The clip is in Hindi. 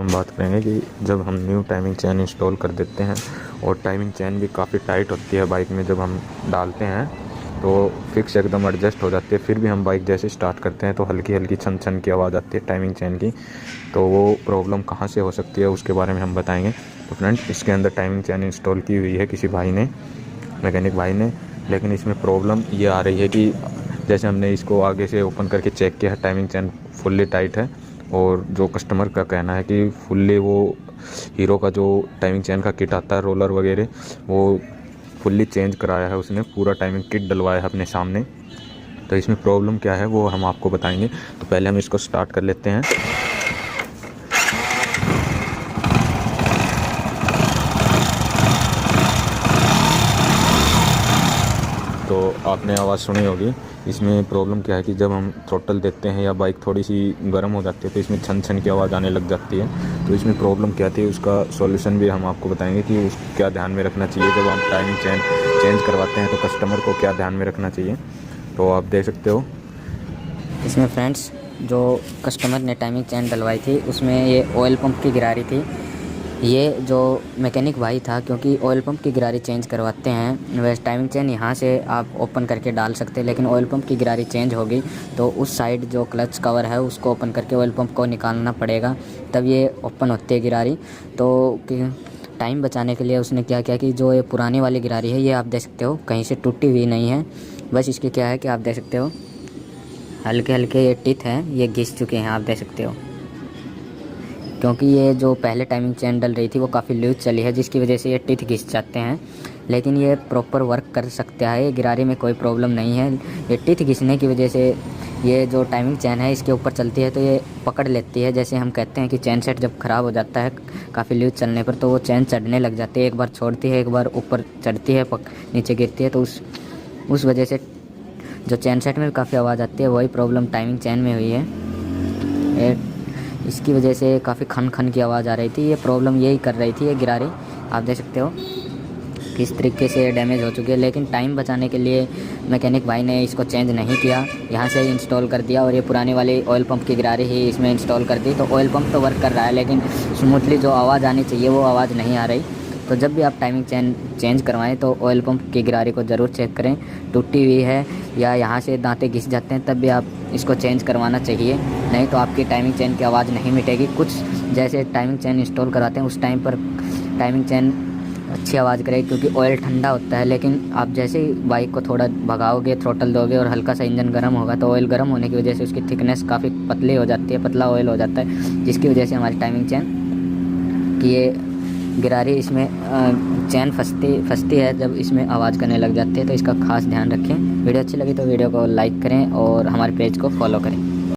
हम बात करेंगे कि जब हम न्यू टाइमिंग चेन इंस्टॉल कर देते हैं और टाइमिंग चेन भी काफ़ी टाइट होती है बाइक में, जब हम डालते हैं तो फिक्स एकदम एडजस्ट हो जाती है, फिर भी हम बाइक जैसे स्टार्ट करते हैं तो हल्की हल्की छन छन की आवाज़ आती है टाइमिंग चेन की। तो वो प्रॉब्लम कहाँ से हो सकती है उसके बारे में हम बताएंगे। तो फ्रेंड, इसके अंदर टाइमिंग चेन इंस्टॉल की हुई है किसी भाई ने, मैकेनिक भाई ने, लेकिन इसमें प्रॉब्लम ये आ रही है कि जैसे हमने इसको आगे से ओपन करके चेक किया है, टाइमिंग चेन फुल्ली टाइट है और जो कस्टमर का कहना है कि फुल्ली वो हीरो का जो टाइमिंग चेन का किट आता है, रोलर वगैरह, वो फुल्ली चेंज कराया है उसने, पूरा टाइमिंग किट डलवाया है अपने सामने। तो इसमें प्रॉब्लम क्या है वो हम आपको बताएंगे। तो पहले हम इसको स्टार्ट कर लेते हैं। तो आपने आवाज़ सुनी होगी। इसमें प्रॉब्लम क्या है कि जब हम थ्रोटल देते हैं या बाइक थोड़ी सी गर्म हो जाती है तो इसमें छन छन की आवाज़ आने लग जाती है। तो इसमें प्रॉब्लम क्या थी उसका सॉल्यूशन भी हम आपको बताएंगे कि उस क्या ध्यान में रखना चाहिए जब हम टाइमिंग चेन चेंज करवाते हैं, तो कस्टमर को क्या ध्यान में रखना चाहिए। तो आप देख सकते हो इसमें फ्रेंड्स, जो कस्टमर ने टाइमिंग चेन डलवाई थी उसमें ये ऑयल पंप की गिरारी थी। ये जो मैकेनिक भाई था, क्योंकि ऑयल पंप की गिरारी चेंज करवाते हैं, वैसे टाइमिंग चेन यहाँ से आप ओपन करके डाल सकते हैं, लेकिन ऑयल पंप की गिरारी चेंज होगी तो उस साइड जो क्लच कवर है उसको ओपन करके ऑयल पंप को निकालना पड़ेगा, तब ये ओपन होती है गिरारी। तो टाइम बचाने के लिए उसने क्या किया कि जो ये पुरानी वाली गिरारी है, ये आप देख सकते हो कहीं से टूटी हुई नहीं है, बस इसके क्या है कि आप देख सकते हो हल्के हल्के ये टिथ हैं, ये घिस चुके हैं, आप देख सकते हो। क्योंकि ये जो पहले टाइमिंग चेन डल रही थी वो काफ़ी लूज चली है, जिसकी वजह से ये टिथ घिस जाते हैं, लेकिन ये प्रॉपर वर्क कर सकता है, ये गिरारी में कोई प्रॉब्लम नहीं है। ये टिथ घिसने की वजह से ये जो टाइमिंग चेन है इसके ऊपर चलती है तो ये पकड़ लेती है। जैसे हम कहते हैं कि चेन सेट जब ख़राब हो जाता है काफ़ी लूज चलने पर, तो वो चेन चढ़ने लग जाती है, एक बार छोड़ती है, एक बार ऊपर चढ़ती है, नीचे गिरती है, तो उस वजह से जो चेन सेट में काफ़ी आवाज़ आती है, वही प्रॉब्लम टाइमिंग चेन में हुई है। इसकी वजह से काफ़ी खन खन की आवाज़ आ रही थी, ये प्रॉब्लम यही कर रही थी ये गिरारी। आप देख सकते हो किस तरीके से डैमेज हो चुकी है, लेकिन टाइम बचाने के लिए मैकेनिक भाई ने इसको चेंज नहीं किया, यहाँ से ही इंस्टॉल कर दिया और ये पुरानी वाली ऑयल पंप की गिरारी ही इसमें इंस्टॉल कर दी। तो ऑयल पंप तो वर्क कर रहा है, लेकिन स्मूथली जो आवाज़ आनी चाहिए वो आवाज़ नहीं आ रही। तो जब भी आप टाइमिंग चेन चेंज करवाएं तो ऑयल पंप की गिरारी को ज़रूर चेक करें, टूटी हुई है या यहाँ से दांते घिस जाते हैं तब भी आप इसको चेंज करवाना चाहिए, नहीं तो आपकी टाइमिंग चेन की आवाज़ नहीं मिटेगी। कुछ जैसे टाइमिंग चेन इंस्टॉल कराते हैं उस टाइम पर टाइमिंग चेन अच्छी आवाज़ करेगी क्योंकि ऑयल ठंडा होता है, लेकिन आप जैसे ही बाइक को थोड़ा भगाओगे, थ्रोटल दोगे और हल्का सा इंजन गर्म होगा तो ऑयल गर्म होने की वजह से उसकी थिकनेस काफ़ी पतली हो जाती है, पतला ऑयल हो जाता है, जिसकी वजह से हमारी टाइमिंग चेन की ये गिरारी इसमें चेन फंसती है जब इसमें आवाज़ करने लग जाती है। तो इसका खास ध्यान रखें। वीडियो अच्छी लगी तो वीडियो को लाइक करें और हमारे पेज को फॉलो करें।